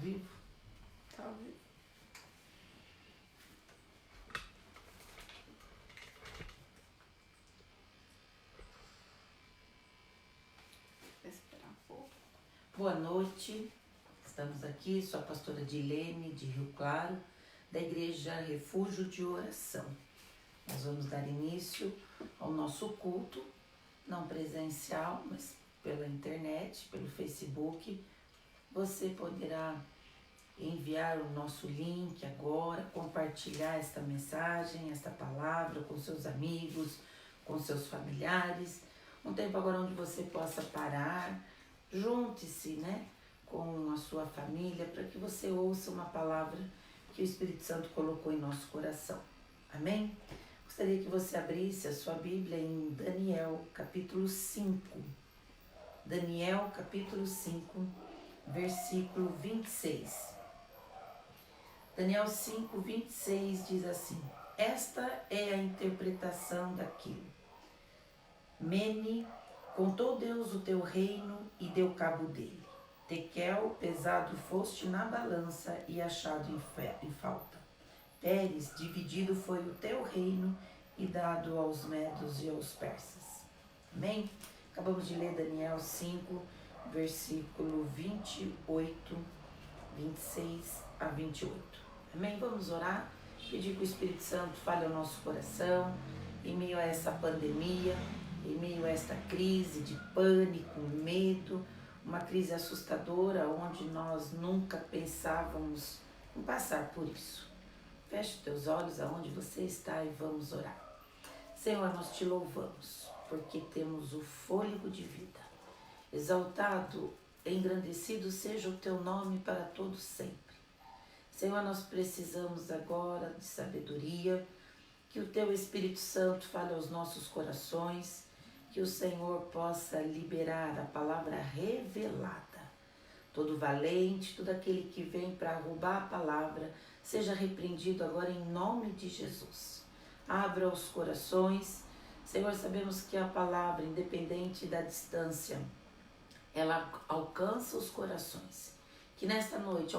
vivo? Tá ao vivo. Vou esperar um pouco. Boa noite, estamos aqui, sou a pastora Dilene de Rio Claro, da Igreja Refúgio de Oração. Nós vamos dar início ao nosso culto, não presencial, mas pela internet, pelo Facebook. Você poderá enviar o nosso link agora, compartilhar esta mensagem, esta palavra com seus amigos, com seus familiares. Um tempo agora onde você possa parar, junte-se, né, com a sua família, para que você ouça uma palavra que o Espírito Santo colocou em nosso coração. Amém? Gostaria que você abrisse a sua Bíblia em Daniel, capítulo 5. Daniel, capítulo 5, versículo 26. Daniel 5, 26 diz assim: esta é a interpretação daquilo. Mene, contou Deus o teu reino e deu cabo dele. Tekel, pesado foste na balança e achado em falta. Pérez, dividido foi o teu reino e dado aos medos e aos persas. Amém? Acabamos de ler Daniel 5, versículo 28, 26 a 28. Amém? Vamos orar, pedir que o Espírito Santo fale ao nosso coração, em meio a essa pandemia, em meio a esta crise de pânico, medo, uma crise assustadora, onde nós nunca pensávamos em passar por isso. Feche os teus olhos aonde você está e vamos orar. Senhor, nós te louvamos, porque temos o fôlego de vida. Exaltado, engrandecido seja o teu nome para todo sempre. Senhor, nós precisamos agora de sabedoria, que o teu Espírito Santo fale aos nossos corações, que o Senhor possa liberar a palavra revelada. Todo valente, todo aquele que vem para roubar a palavra, seja repreendido agora em nome de Jesus. Abra os corações. Senhor, sabemos que a palavra, independente da distância, ela alcança os corações. Que nesta noite,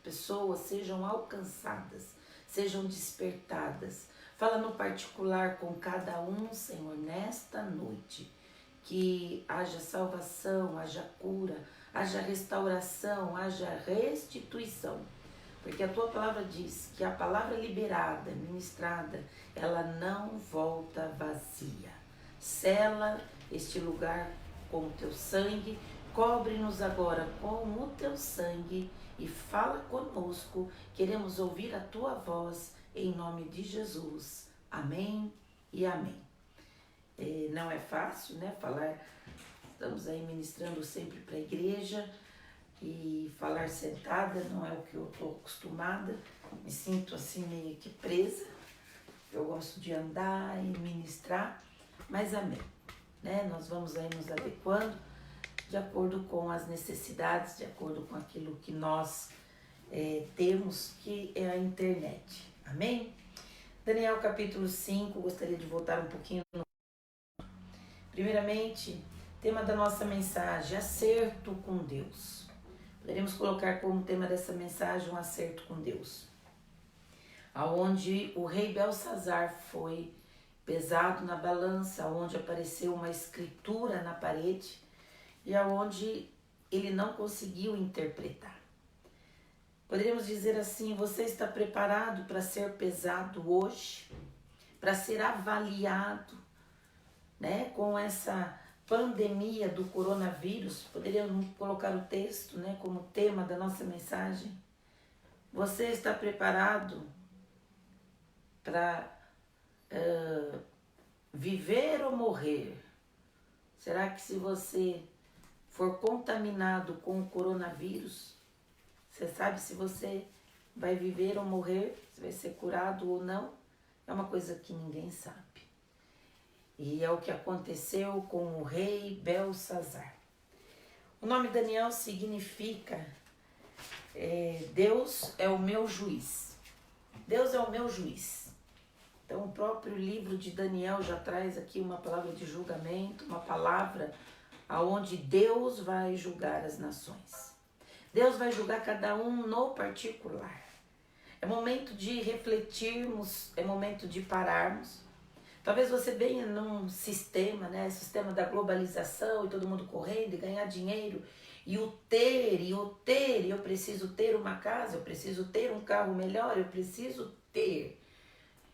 pessoas sejam alcançadas, sejam despertadas. Fala no particular com cada um, Senhor, nesta noite. Que haja salvação, haja cura, haja restauração, haja restituição. Porque a tua palavra diz que a palavra liberada, ministrada, ela não volta vazia. Sela este lugar com o teu sangue, cobre-nos agora com o teu sangue e fala conosco. Queremos ouvir a tua voz em nome de Jesus. Amém e amém. Não é fácil, né, falar, estamos aí ministrando sempre para a igreja e falar sentada não é o que eu estou acostumada, me sinto assim meio que presa, eu gosto de andar e ministrar, mas amém, né? Nós vamos aí nos adequando de acordo com as necessidades, de acordo com aquilo que nós temos, que é a internet, amém? Daniel capítulo 5, gostaria de voltar um pouquinho. Primeiramente, tema da nossa mensagem, acerto com Deus. Poderíamos colocar como tema dessa mensagem um acerto com Deus. Aonde o rei Belsazar foi pesado na balança, onde apareceu uma escritura na parede e aonde ele não conseguiu interpretar. Poderíamos dizer assim, você está preparado para ser pesado hoje? Para ser avaliado, né, com essa pandemia do coronavírus? Poderíamos colocar o texto, né, como tema da nossa mensagem. Você está preparado para viver ou morrer? Será que se você for contaminado com o coronavírus, você sabe se você vai viver ou morrer, se vai ser curado ou não? É uma coisa que ninguém sabe. E é o que aconteceu com o rei Belsazar. O nome Daniel significa Deus é o meu juiz. Deus é o meu juiz. Então o próprio livro de Daniel já traz aqui uma palavra de julgamento, uma palavra aonde Deus vai julgar as nações. Deus vai julgar cada um no particular. É momento de refletirmos, é momento de pararmos. Talvez você venha num sistema, né? Sistema da globalização e todo mundo correndo e ganhar dinheiro. E o ter, eu preciso ter uma casa, eu preciso ter um carro melhor, eu preciso ter.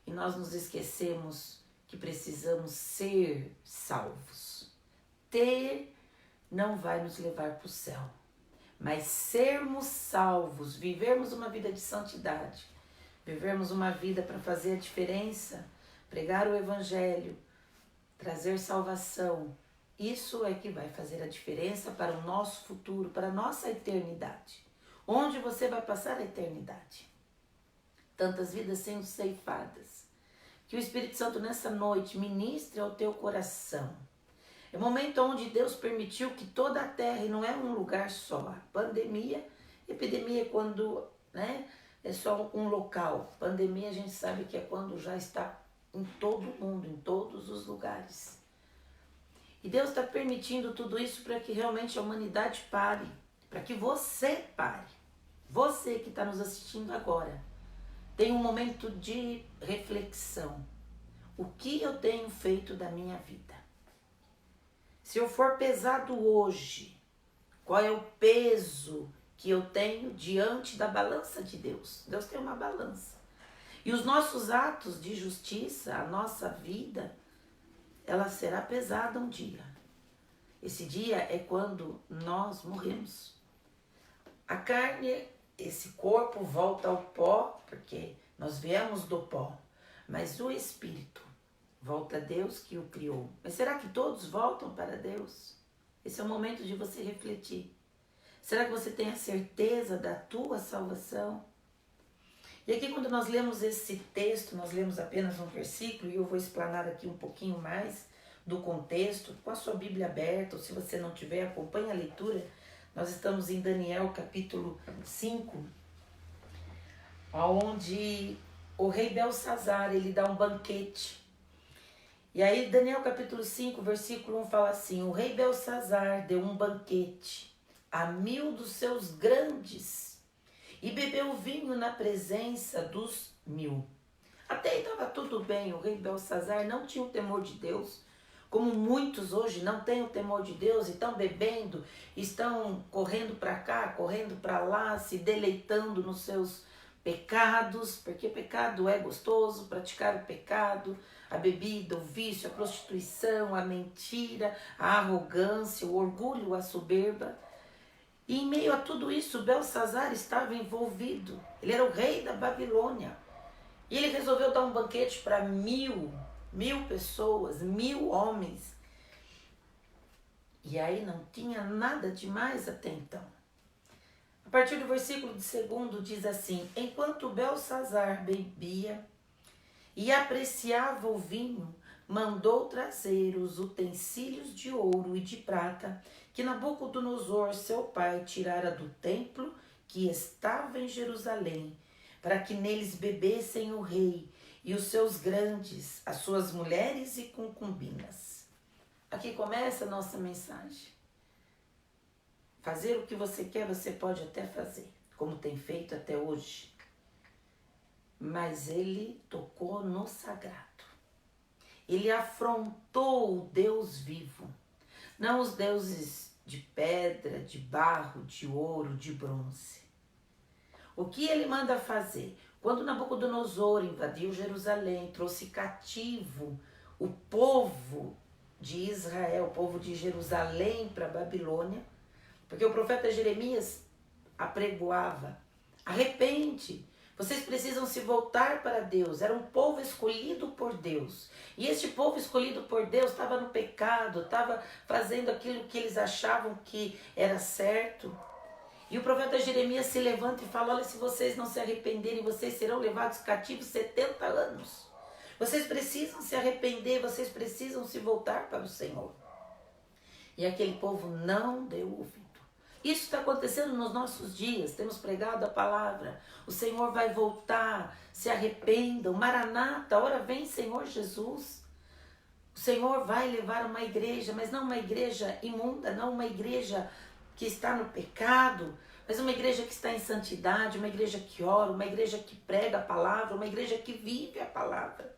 E nós nos esquecemos que precisamos ser salvos. Ter não vai nos levar para o céu. Mas sermos salvos, vivermos uma vida de santidade, vivermos uma vida para fazer a diferença, pregar o evangelho, trazer salvação, isso é que vai fazer a diferença para o nosso futuro, para a nossa eternidade. Onde você vai passar a eternidade? Tantas vidas sendo ceifadas. Que o Espírito Santo nessa noite ministre ao teu coração. É o momento onde Deus permitiu que toda a terra, e não é um lugar só, pandemia, epidemia é quando, né, é só um local. Pandemia a gente sabe que é quando já está em todo mundo, em todos os lugares. E Deus está permitindo tudo isso para que realmente a humanidade pare, para que você pare. Você que está nos assistindo agora, tem um momento de reflexão. O que eu tenho feito da minha vida? Se eu for pesado hoje, qual é o peso que eu tenho diante da balança de Deus? Deus tem uma balança. E os nossos atos de justiça, a nossa vida, ela será pesada um dia. Esse dia é quando nós morremos. A carne, esse corpo volta ao pó, porque nós viemos do pó. Mas o espírito volta a Deus que o criou. Mas será que todos voltam para Deus? Esse é o momento de você refletir. Será que você tem a certeza da tua salvação? E aqui quando nós lemos esse texto, nós lemos apenas um versículo, e eu vou explanar aqui um pouquinho mais do contexto, com a sua Bíblia aberta, ou se você não tiver, acompanhe a leitura. Nós estamos em Daniel capítulo 5, onde o rei Belsazar, ele dá um banquete. E aí Daniel capítulo 5, versículo 1 fala assim: o rei Belsazar deu um banquete a 1000 dos seus grandes e bebeu vinho na presença dos 1000. Até aí estava tudo bem, o rei Belsazar não tinha o temor de Deus, como muitos hoje não têm o temor de Deus e estão bebendo, estão correndo para cá, correndo para lá, se deleitando nos seus pecados, porque pecado é gostoso, praticar o pecado, a bebida, o vício, a prostituição, a mentira, a arrogância, o orgulho, a soberba. E em meio a tudo isso, Belsazar estava envolvido. Ele era o rei da Babilônia. E ele resolveu dar um banquete para 1000 pessoas, 1000 homens. E aí não tinha nada demais até então. A partir do versículo 2 diz assim: enquanto Belsazar bebia e apreciava o vinho, mandou trazer os utensílios de ouro e de prata que Nabucodonosor, seu pai, tirara do templo que estava em Jerusalém, para que neles bebessem o rei e os seus grandes, as suas mulheres e concubinas. Aqui começa a nossa mensagem. Fazer o que você quer, você pode até fazer, como tem feito até hoje. Mas ele tocou no sagrado. Ele afrontou o Deus vivo, não os deuses de pedra, de barro, de ouro, de bronze. O que ele manda fazer? Quando Nabucodonosor invadiu Jerusalém, trouxe cativo o povo de Israel, o povo de Jerusalém para a Babilônia, porque o profeta Jeremias apregoava: arrepende, vocês precisam se voltar para Deus. Era um povo escolhido por Deus. E este povo escolhido por Deus estava no pecado, estava fazendo aquilo que eles achavam que era certo. E o profeta Jeremias se levanta e fala: olha, se vocês não se arrependerem, vocês serão levados cativos 70 anos. Vocês precisam se arrepender, vocês precisam se voltar para o Senhor. E aquele povo não deu ouvido. Isso está acontecendo nos nossos dias, temos pregado a palavra. O Senhor vai voltar, se arrependam, Maranata, ora vem Senhor Jesus. O Senhor vai levar uma igreja, mas não uma igreja imunda, não uma igreja que está no pecado, mas uma igreja que está em santidade, uma igreja que ora, uma igreja que prega a palavra, uma igreja que vive a palavra.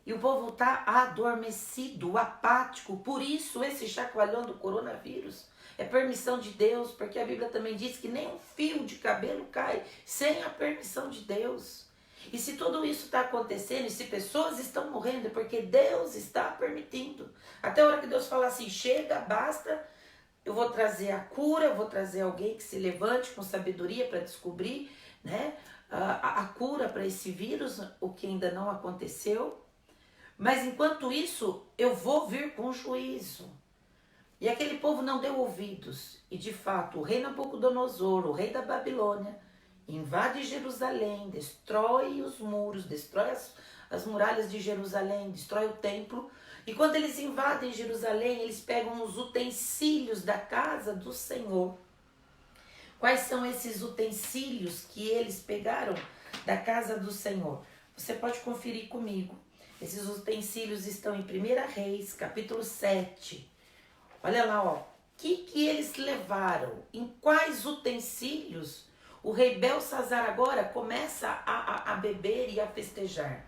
E o povo está adormecido, apático. Por isso esse chacoalhão do coronavírus é permissão de Deus, porque a Bíblia também diz que nem um fio de cabelo cai sem a permissão de Deus. E se tudo isso está acontecendo, e se pessoas estão morrendo, é porque Deus está permitindo. Até a hora que Deus fala assim, chega, basta, eu vou trazer a cura, eu vou trazer alguém que se levante com sabedoria para descobrir, né, a cura para esse vírus, o que ainda não aconteceu. Mas enquanto isso, eu vou vir com juízo. E aquele povo não deu ouvidos. E de fato, o rei Nabucodonosor, o rei da Babilônia, invade Jerusalém, destrói os muros, destrói as muralhas de Jerusalém, destrói o templo. E quando eles invadem Jerusalém, eles pegam os utensílios da casa do Senhor. Quais são esses utensílios que eles pegaram da casa do Senhor? Você pode conferir comigo. Esses utensílios estão em 1 Reis, capítulo 7. Olha lá, ó. O que eles levaram? Em quais utensílios o rei Belsazar agora começa a beber e a festejar?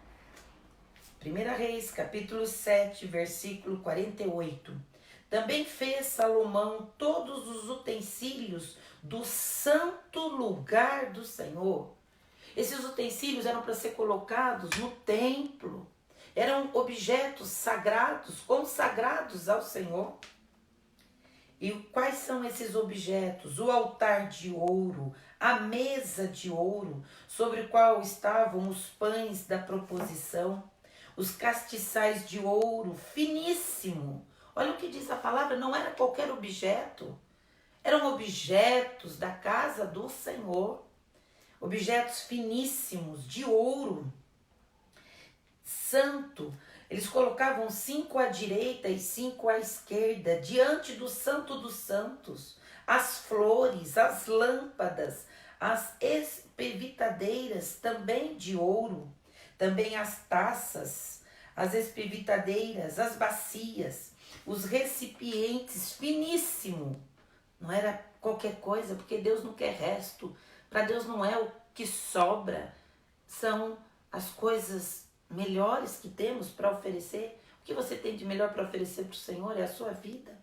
1 Reis, capítulo 7, versículo 48. Também fez Salomão todos os utensílios do santo lugar do Senhor. Esses utensílios eram para ser colocados no templo. Eram objetos sagrados, consagrados ao Senhor. E quais são esses objetos? O altar de ouro, a mesa de ouro, sobre o qual estavam os pães da proposição, os castiçais de ouro finíssimo. Olha o que diz a palavra, não era qualquer objeto. Eram objetos da casa do Senhor. Objetos finíssimos, de ouro. Santo, eles colocavam 5 à direita e 5 à esquerda, diante do Santo dos Santos, as flores, as lâmpadas, as espevitadeiras também de ouro, também as taças, as espevitadeiras, as bacias, os recipientes finíssimo. Não era qualquer coisa, porque Deus não quer resto, para Deus não é o que sobra, são as coisas melhores que temos para oferecer. O que você tem de melhor para oferecer para o Senhor é a sua vida.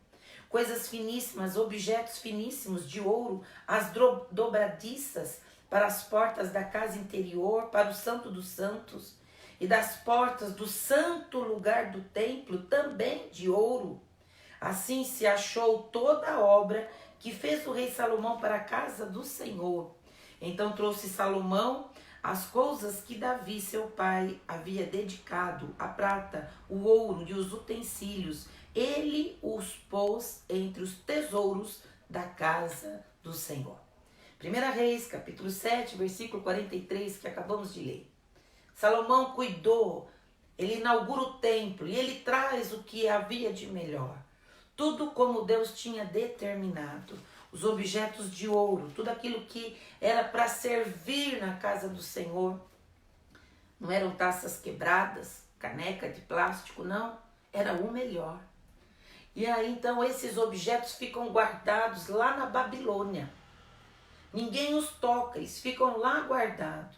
Coisas finíssimas, objetos finíssimos de ouro, as dobradiças para as portas da casa interior, para o Santo dos Santos, e das portas do santo lugar do templo, também de ouro. Assim se achou toda a obra que fez o rei Salomão para a casa do Senhor. Então trouxe Salomão as coisas que Davi, seu pai, havia dedicado, a prata, o ouro e os utensílios, ele os pôs entre os tesouros da casa do Senhor. 1 Reis, capítulo 7, versículo 43, que acabamos de ler. Salomão cuidou, ele inaugura o templo e ele traz o que havia de melhor. Tudo como Deus tinha determinado. Os objetos de ouro, tudo aquilo que era para servir na casa do Senhor. Não eram taças quebradas, caneca de plástico, não. Era o melhor. E aí então esses objetos ficam guardados lá na Babilônia. Ninguém os toca, eles ficam lá guardados.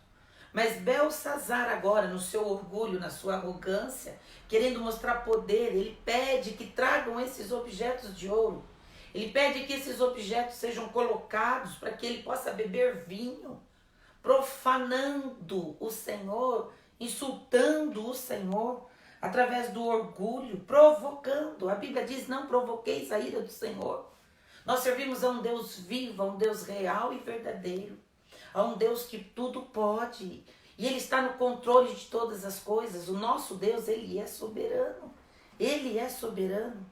Mas Belsazar agora, no seu orgulho, na sua arrogância, querendo mostrar poder, ele pede que tragam esses objetos de ouro. Ele pede que esses objetos sejam colocados para que ele possa beber vinho, profanando o Senhor, insultando o Senhor, através do orgulho, provocando. A Bíblia diz, não provoqueis a ira do Senhor. Nós servimos a um Deus vivo, a um Deus real e verdadeiro, a um Deus que tudo pode, e Ele está no controle de todas as coisas. O nosso Deus, Ele é soberano. Ele é soberano.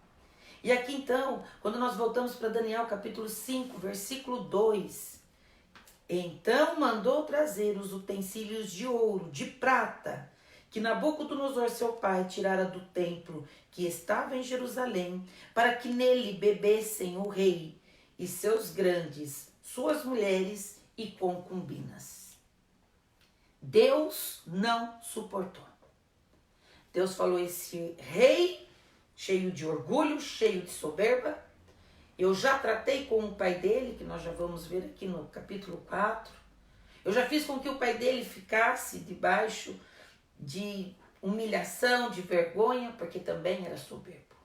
E aqui então, quando nós voltamos para Daniel capítulo 5, versículo 2, então mandou trazer os utensílios de ouro, de prata, que Nabucodonosor, seu pai, tirara do templo que estava em Jerusalém, para que nele bebessem o rei e seus grandes, suas mulheres e concubinas. Deus não suportou. Deus falou, esse rei cheio de orgulho, cheio de soberba, Eu já tratei com o pai dele, que nós já vamos ver aqui no capítulo 4. Eu já fiz com que o pai dele ficasse debaixo de humilhação, de vergonha, porque também era soberbo.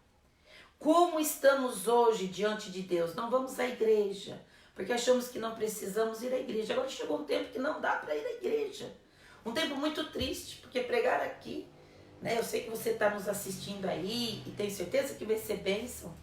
Como estamos hoje diante de Deus? Não vamos à igreja, porque achamos que não precisamos ir à igreja. Agora chegou um tempo que não dá para ir à igreja. Um tempo muito triste, porque pregar aqui, né? Eu sei que você está nos assistindo aí e tenho certeza que vai ser bênção,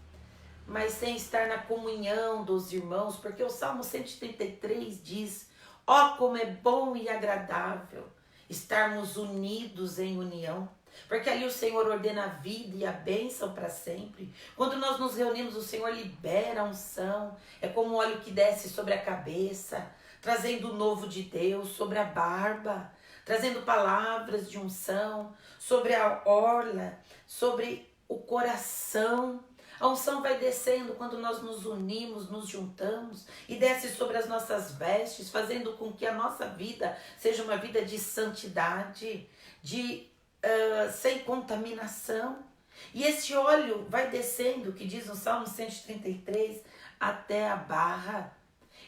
mas sem estar na comunhão dos irmãos, porque o Salmo 133 diz: ó, como é bom e agradável estarmos unidos em união, porque ali o Senhor ordena a vida e a bênção para sempre. Quando nós nos reunimos, o Senhor libera a unção, é como o óleo que desce sobre a cabeça, trazendo o novo de Deus sobre a barba, trazendo palavras de unção sobre a orla, sobre o coração. A unção vai descendo quando nós nos unimos, nos juntamos, e desce sobre as nossas vestes, fazendo com que a nossa vida seja uma vida de santidade, sem contaminação. E esse óleo vai descendo, que diz no Salmo 133, até a barra.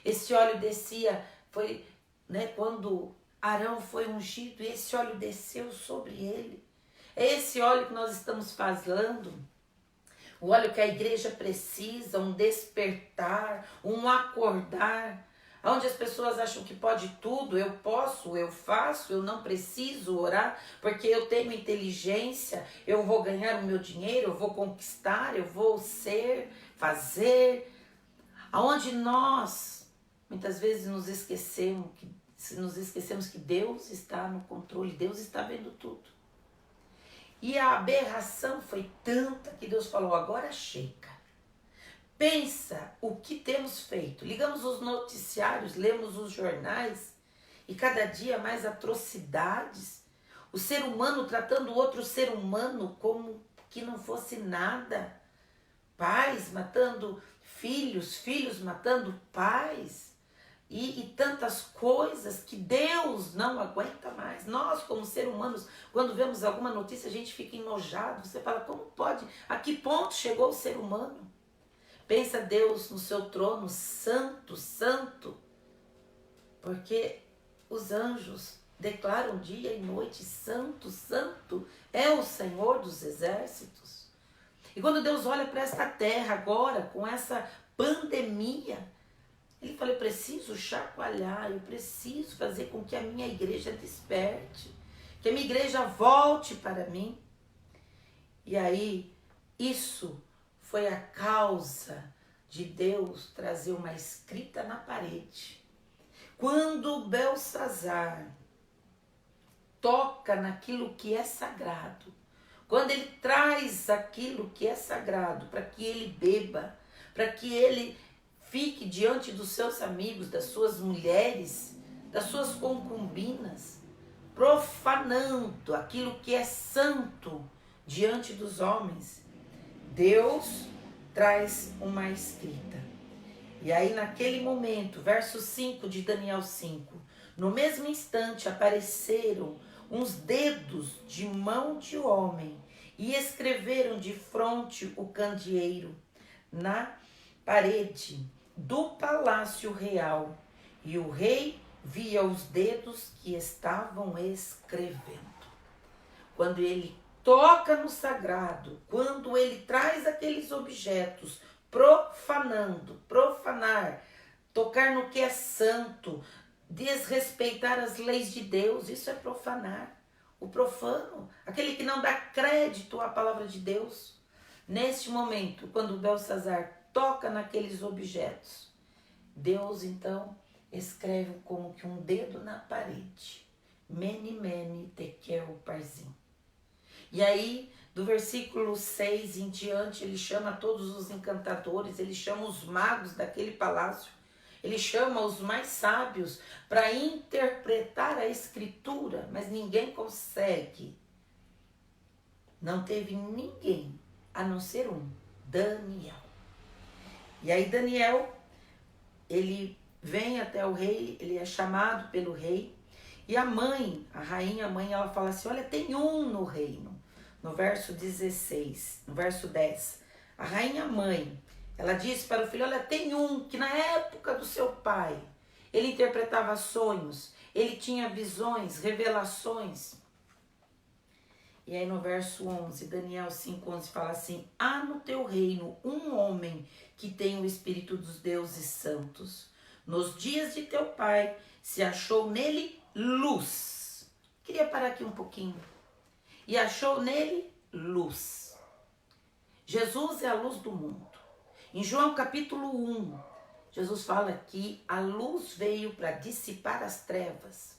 Esse óleo descia, foi, né, quando Arão foi ungido, e esse óleo desceu sobre ele. É esse óleo que nós estamos falando. O óleo que a igreja precisa, um despertar, um acordar, onde as pessoas acham que pode tudo, eu posso, eu faço, eu não preciso orar, porque eu tenho inteligência, eu vou ganhar o meu dinheiro, eu vou conquistar, eu vou ser, fazer. Aonde nós, muitas vezes, nos esquecemos que Deus está no controle, Deus está vendo tudo. E a aberração foi tanta que Deus falou: agora chega. Pensa o que temos feito. Ligamos os noticiários, lemos os jornais e cada dia mais atrocidades. O ser humano tratando o outro ser humano como que não fosse nada. Pais matando filhos, filhos matando pais. E tantas coisas que Deus não aguenta mais. Nós, como seres humanos, quando vemos alguma notícia, a gente fica enojado. Você fala: como pode? A que ponto chegou o ser humano? Pensa Deus no seu trono, santo, santo. Porque os anjos declaram dia e noite: santo, santo é o Senhor dos exércitos. E quando Deus olha para esta terra agora, com essa pandemia, Ele fala: eu preciso chacoalhar, eu preciso fazer com que a minha igreja desperte, que a minha igreja volte para mim. E aí, isso foi a causa de Deus trazer uma escrita na parede. Quando Belsazar toca naquilo que é sagrado, quando ele traz aquilo que é sagrado para que ele beba, para que ele fique diante dos seus amigos, das suas mulheres, das suas concubinas, profanando aquilo que é santo diante dos homens, Deus traz uma escrita. E aí naquele momento, verso 5 de Daniel 5, no mesmo instante apareceram uns dedos de mão de homem e escreveram de fronte o candeeiro na parede do palácio real, e o rei via os dedos que estavam escrevendo. Quando ele toca no sagrado, quando ele traz aqueles objetos, profanar, tocar no que é santo, desrespeitar as leis de Deus, isso é profanar. O profano, aquele que não dá crédito à palavra de Deus. Neste momento, quando Belsazar toca naqueles objetos, Deus então escreve como que um dedo na parede: Mene, Mene, Tekel, Parsim. E aí, do versículo 6 em diante, ele chama todos os encantadores, ele chama os magos daquele palácio, ele chama os mais sábios para interpretar a escritura, mas ninguém consegue. Não teve ninguém, a não ser um, Daniel. E aí Daniel, ele vem até o rei, ele é chamado pelo rei, e a mãe, a rainha mãe, ela fala assim: olha, tem um no reino. No verso 16, no verso 10, a rainha mãe Ela disse para o filho, olha, tem um que na época do seu pai, ele interpretava sonhos, ele tinha visões, revelações. E aí no verso 11, Daniel 5:11 fala assim, há no teu reino um homem que tem o espírito dos deuses santos. Nos dias de teu pai se achou nele luz. Queria parar aqui um pouquinho. E achou nele luz. Jesus é a luz do mundo. Em João capítulo 1, Jesus fala que a luz veio para dissipar as trevas.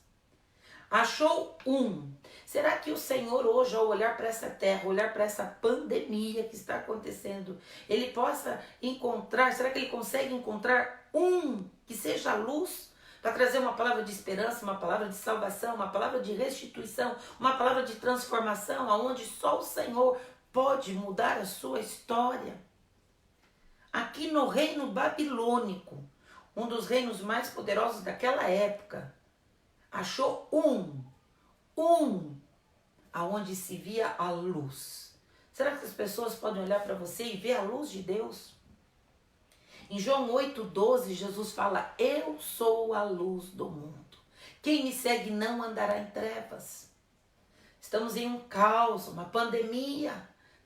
Achou um. Será que o Senhor hoje, ao olhar para essa terra, olhar para essa pandemia que está acontecendo, ele possa encontrar, será que ele consegue encontrar um que seja a luz para trazer uma palavra de esperança, uma palavra de salvação, uma palavra de restituição, uma palavra de transformação, aonde só o Senhor pode mudar a sua história? Aqui no reino babilônico, um dos reinos mais poderosos daquela época, achou um, aonde se via a luz. Será que as pessoas podem olhar para você e ver a luz de Deus? Em João 8:12, Jesus fala, eu sou a luz do mundo. Quem me segue não andará em trevas. Estamos em um caos, uma pandemia,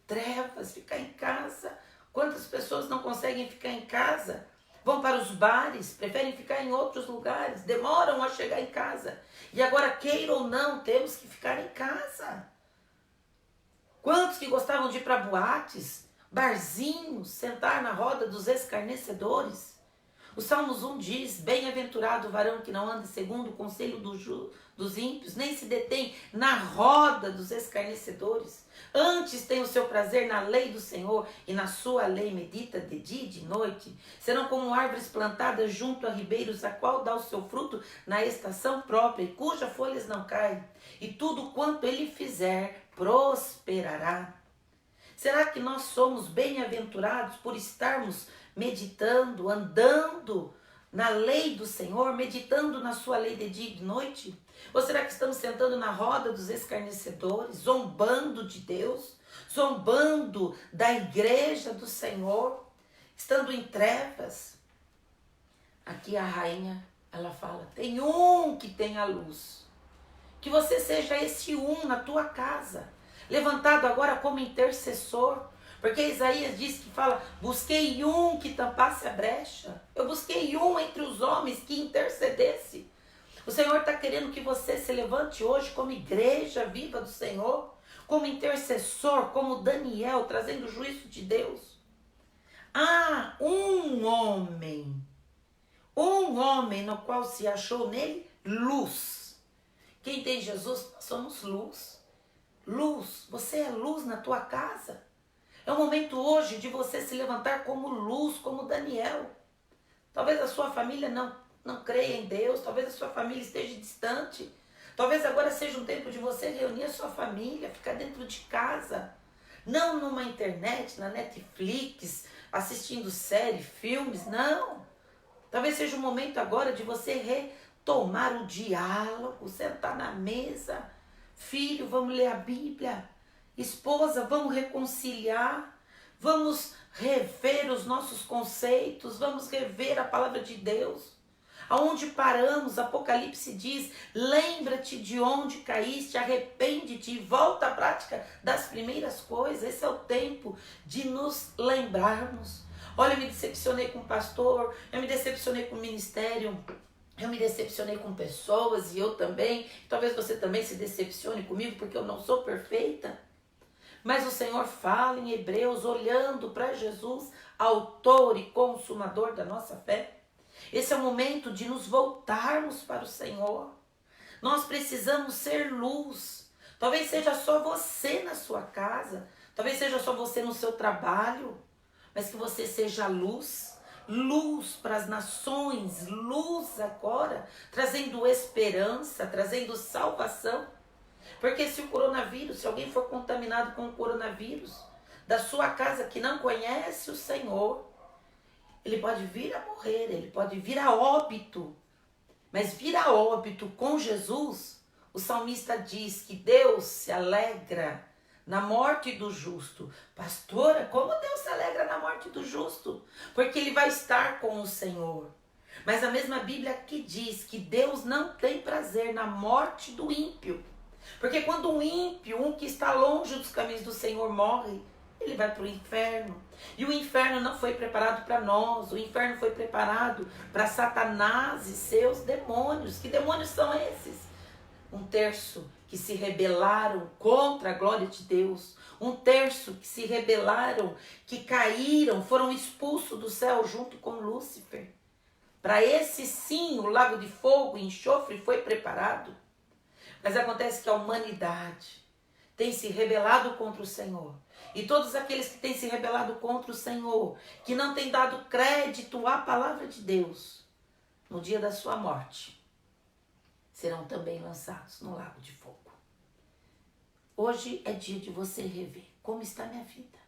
trevas, ficar em casa. Quantas pessoas não conseguem ficar em casa? Vão para os bares, preferem ficar em outros lugares, demoram a chegar em casa. E agora, queira ou não, temos que ficar em casa. Quantos que gostavam de ir para boates, barzinhos, sentar na roda dos escarnecedores? O Salmos 1 diz, bem-aventurado o varão que não anda segundo o conselho dos ímpios, nem se detém na roda dos escarnecedores. Antes tem o seu prazer na lei do Senhor, e na sua lei medita de dia e de noite. Serão como árvores plantadas junto a ribeiros, a qual dá o seu fruto na estação própria, e cuja folhas não caem, e tudo quanto ele fizer prosperará. Será que nós somos bem-aventurados por estarmos meditando, andando na lei do Senhor, meditando na sua lei de dia e de noite? Ou será que estamos sentando na roda dos escarnecedores, zombando de Deus, zombando da igreja do Senhor, estando em trevas? Aqui a rainha, ela fala, tem um que tem a luz. Que você seja esse um na tua casa, levantado agora como intercessor. Porque Isaías diz que fala, busquei um que tampasse a brecha. Eu busquei um entre os homens que intercedesse. O Senhor está querendo que você se levante hoje como igreja viva do Senhor, como intercessor, como Daniel, trazendo o juízo de Deus. Ah, um homem no qual se achou nele luz. Quem tem Jesus, nós somos luz. Luz, você é luz na tua casa. É o momento hoje de você se levantar como luz, como Daniel. Talvez a sua família não creia em Deus, talvez a sua família esteja distante. Talvez agora seja um tempo de você reunir a sua família, ficar dentro de casa. Não numa internet, na Netflix, assistindo série, filmes, não. Talvez seja o momento agora de você retomar o diálogo, sentar na mesa. Filho, vamos ler a Bíblia. Esposa, vamos reconciliar, vamos rever os nossos conceitos, vamos rever a palavra de Deus. Aonde paramos, Apocalipse diz, lembra-te de onde caíste, arrepende-te e volta à prática das primeiras coisas. Esse é o tempo de nos lembrarmos. Olha, eu me decepcionei com o pastor, eu me decepcionei com o ministério, eu me decepcionei com pessoas e eu também. Talvez você também se decepcione comigo porque eu não sou perfeita. Mas o Senhor fala em Hebreus, olhando para Jesus, autor e consumador da nossa fé. Esse é o momento de nos voltarmos para o Senhor. Nós precisamos ser luz. Talvez seja só você na sua casa, talvez seja só você no seu trabalho, mas que você seja luz. Luz para as nações, luz agora, trazendo esperança, trazendo salvação. Porque se o coronavírus, se alguém for contaminado com o coronavírus, da sua casa que não conhece o Senhor, ele pode vir a morrer, ele pode vir a óbito. Mas vir a óbito com Jesus, o salmista diz que Deus se alegra na morte do justo. Pastora, como Deus se alegra na morte do justo? Porque ele vai estar com o Senhor. Mas a mesma Bíblia que diz que Deus não tem prazer na morte do ímpio. Porque quando um ímpio, um que está longe dos caminhos do Senhor, morre, ele vai para o inferno. E o inferno não foi preparado para nós. O inferno foi preparado para Satanás e seus demônios. Que demônios são esses? Um terço que se rebelaram contra a glória de Deus. Um terço que se rebelaram, que caíram, foram expulsos do céu junto com Lúcifer. Para esse sim, o lago de fogo e enxofre foi preparado. Mas acontece que a humanidade tem se rebelado contra o Senhor. E todos aqueles que têm se rebelado contra o Senhor, que não têm dado crédito à palavra de Deus, no dia da sua morte, serão também lançados no lago de fogo. Hoje é dia de você rever como está minha vida.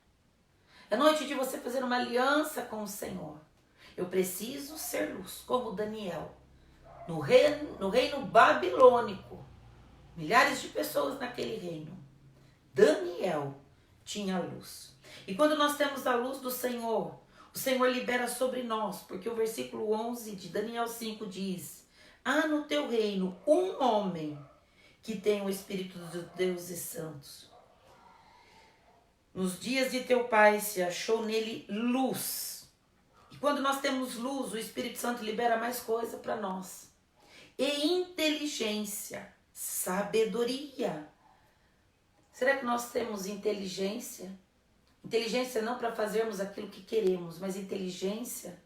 É noite de você fazer uma aliança com o Senhor. Eu preciso ser luz, como Daniel. No reino babilônico, milhares de pessoas naquele reino. Daniel tinha luz. E quando nós temos a luz do Senhor, o Senhor libera sobre nós, porque o versículo 11 de Daniel 5 diz: há no teu reino um homem que tem o Espírito dos deuses santos. Nos dias de teu pai se achou nele luz. E quando nós temos luz, o Espírito Santo libera mais coisa para nós. E inteligência, sabedoria. Será que nós temos inteligência? Inteligência não para fazermos aquilo que queremos, mas inteligência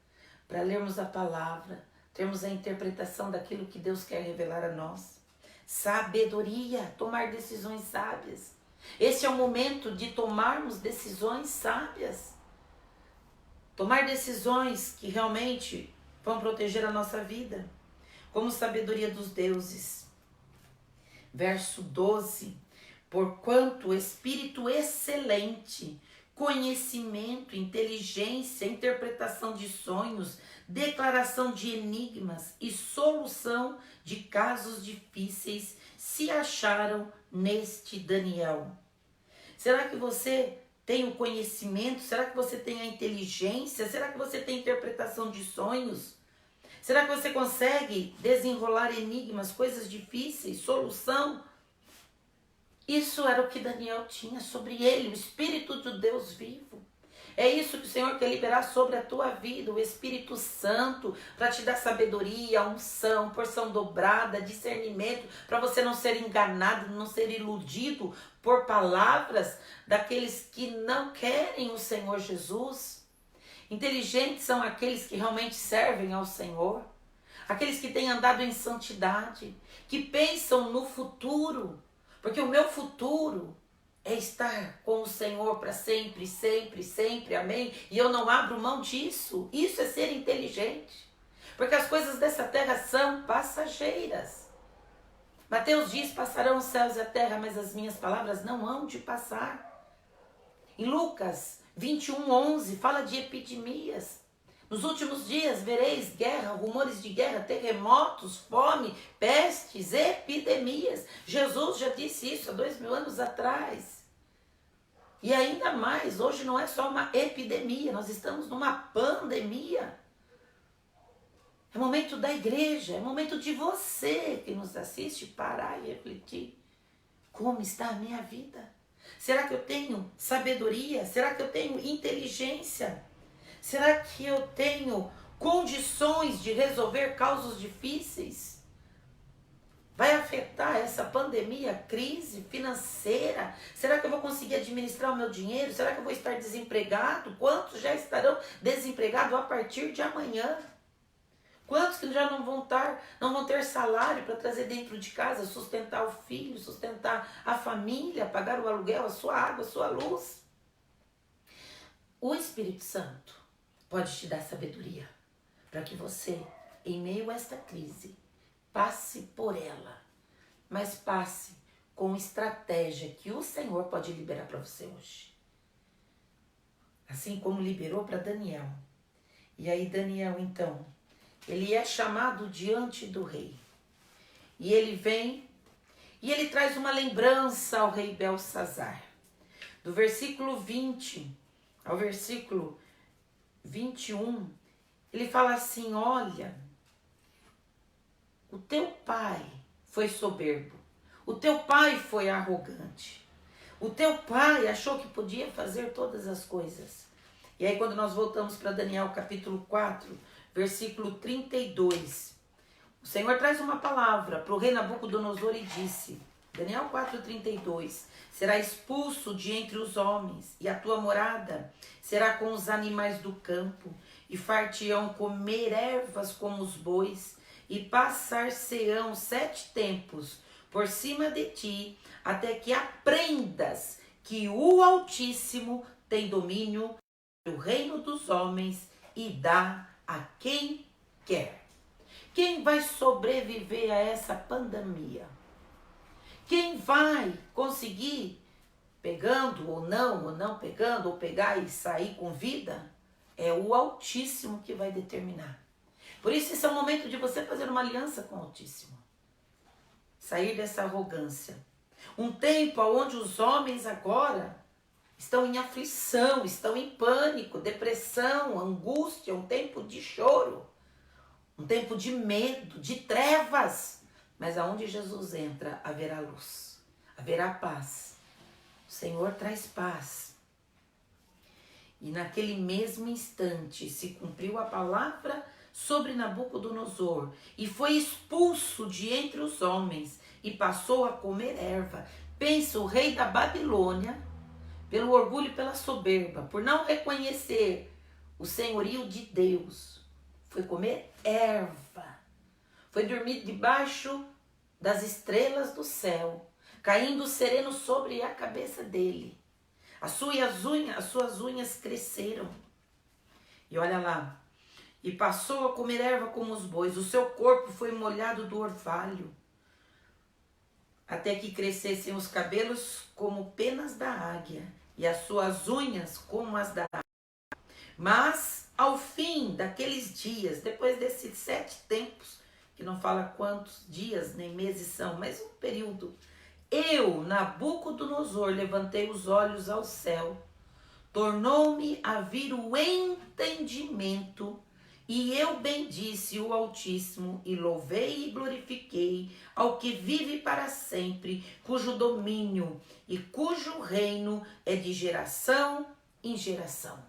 para lermos a palavra, termos a interpretação daquilo que Deus quer revelar a nós. Sabedoria, tomar decisões sábias. Esse é o momento de tomarmos decisões sábias. Tomar decisões que realmente vão proteger a nossa vida, como sabedoria dos deuses. Verso 12. Porquanto espírito excelente, conhecimento, inteligência, interpretação de sonhos, declaração de enigmas e solução de casos difíceis se acharam neste Daniel. Será que você tem o conhecimento? Será que você tem a inteligência? Será que você tem interpretação de sonhos? Será que você consegue desenrolar enigmas, coisas difíceis, solução? Isso era o que Daniel tinha sobre ele, o Espírito do Deus vivo. É isso que o Senhor quer liberar sobre a tua vida, o Espírito Santo, para te dar sabedoria, unção, porção dobrada, discernimento, para você não ser enganado, não ser iludido por palavras daqueles que não querem o Senhor Jesus. Inteligentes são aqueles que realmente servem ao Senhor, aqueles que têm andado em santidade, que pensam no futuro, porque o meu futuro é estar com o Senhor para sempre, sempre, sempre, amém? E eu não abro mão disso. Isso é ser inteligente, porque as coisas dessa terra são passageiras. Mateus diz: passarão os céus e a terra, mas as minhas palavras não hão de passar. Em Lucas 21:11 fala de epidemias. Nos últimos dias vereis guerra, rumores de guerra, terremotos, fome, pestes, epidemias. Jesus já disse isso há 2000 anos atrás. E ainda mais, hoje não é só uma epidemia, nós estamos numa pandemia. É momento da igreja, é momento de você que nos assiste parar e refletir. Como está a minha vida? Será que eu tenho sabedoria? Será que eu tenho inteligência? Será que eu tenho condições de resolver causas difíceis? Vai afetar essa pandemia, crise financeira? Será que eu vou conseguir administrar o meu dinheiro? Será que eu vou estar desempregado? Quantos já estarão desempregados a partir de amanhã? Quantos que já não vão ter salário para trazer dentro de casa, sustentar o filho, sustentar a família, pagar o aluguel, a sua água, a sua luz? O Espírito Santo pode te dar sabedoria para que você, em meio a esta crise, passe por ela, mas passe com estratégia que o Senhor pode liberar para você hoje. Assim como liberou para Daniel. E aí Daniel, então, ele é chamado diante do rei. E ele vem e ele traz uma lembrança ao rei Belsazar. do versículo 20 ao versículo 21, ele fala assim: olha, o teu pai foi soberbo, o teu pai foi arrogante, o teu pai achou que podia fazer todas as coisas. E aí quando nós voltamos para Daniel capítulo 4, versículo 32, o Senhor traz uma palavra para o rei Nabucodonosor e disse, Daniel 4,32, será expulso de entre os homens, e a tua morada será com os animais do campo, e far-te-ão comer ervas como os bois, e passar-se-ão 7 tempos por cima de ti, até que aprendas que o Altíssimo tem domínio do reino dos homens e dá a quem quer. Quem vai sobreviver a essa pandemia? Quem vai conseguir, pegando ou não pegando, ou pegar e sair com vida, é o Altíssimo que vai determinar. Por isso esse é o momento de você fazer uma aliança com o Altíssimo. Sair dessa arrogância. Um tempo onde os homens agora estão em aflição, estão em pânico, depressão, angústia, um tempo de choro, um tempo de medo, de trevas. Mas aonde Jesus entra, haverá luz, haverá paz. O Senhor traz paz. E naquele mesmo instante se cumpriu a palavra sobre Nabucodonosor e foi expulso de entre os homens e passou a comer erva. Pensa, o rei da Babilônia, pelo orgulho e pela soberba, por não reconhecer o senhorio de Deus, foi comer erva. Foi dormir debaixo das estrelas do céu, caindo sereno sobre a cabeça dele. As suas unhas cresceram. E olha lá. E passou a comer erva como os bois. O seu corpo foi molhado do orvalho, até que crescessem os cabelos como penas da águia, e as suas unhas como as da águia. Mas, ao fim daqueles dias, depois desses 7 tempos, que não fala quantos dias nem meses são, mas um período, eu, Nabucodonosor, levantei os olhos ao céu, tornou-me a vir o entendimento, e eu bendisse o Altíssimo, e louvei e glorifiquei ao que vive para sempre, cujo domínio e cujo reino é de geração em geração.